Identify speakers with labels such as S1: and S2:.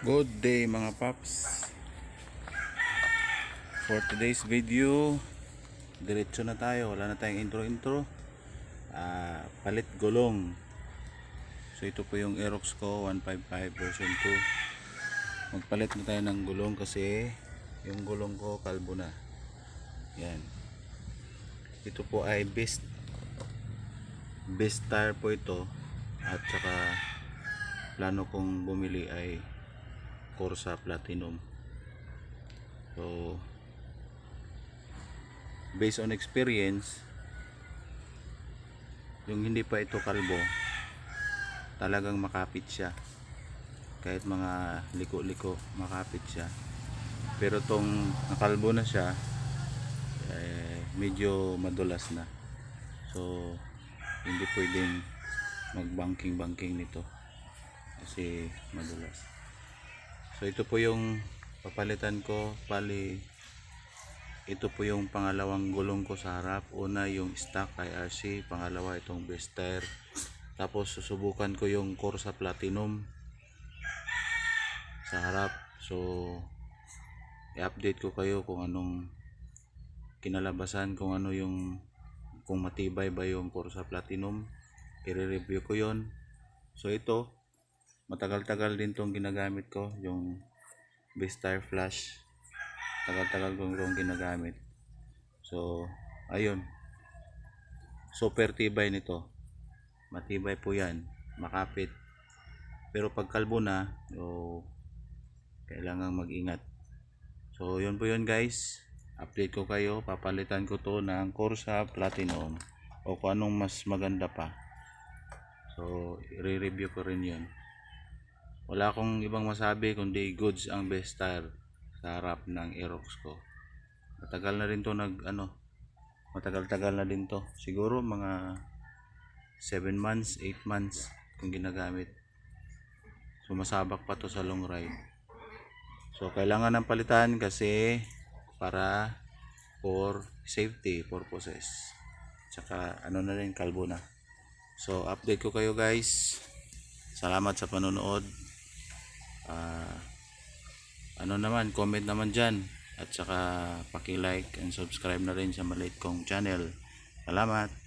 S1: Good day mga paps. For today's video, diretso na tayo. Wala na tayong intro. Palit gulong. So ito po yung Aerox ko 155 version 2. Magpalit na tayo ng gulong kasi yung gulong ko kalbo na. Yan. Ito po ay best tire po ito. At saka plano kong bumili ay Corsa Platinum. So based on experience, yung hindi pa ito kalbo talagang makapit siya. Kahit mga liko-liko makapit siya. Pero tong nakalbo na siya, medyo madulas na. So hindi pwedeng mag-banking nito kasi madulas. So ito po yung papalitan ko. Bali ito po yung pangalawang gulong ko sa harap. Una yung stock IRC, pangalawa itong best tire. Tapos susubukan ko yung Corsa Platinum sa harap. So i-update ko kayo kung anong kinalabasan, kung matibay ba yung Corsa Platinum. I-review ko yon. So ito matagal-tagal din tong ginagamit ko, yung best tire flash. Tagal-tagal kong ginagamit. So ayun, super tibay nito. Matibay po yan, makapit. Pero pag kalbo na, kailangan mag-ingat. So yun po yun guys, update ko kayo. Papalitan ko to ng Corsa Platinum o kung anong mas maganda pa. So i-review ko rin yun. Wala akong ibang masabi kundi goods ang best tire sa harap ng Aerox ko. Matagal na rin to matagal-tagal na din to. Siguro mga 7 months, 8 months kung ginagamit. So masabak pa to sa long ride. So kailangan ng palitan kasi para for safety purposes. Tsaka na rin, kalbo na. So update ko kayo guys. Salamat sa panonood. Comment naman dyan. At saka paki-like and subscribe na rin sa maliit kong channel. Salamat.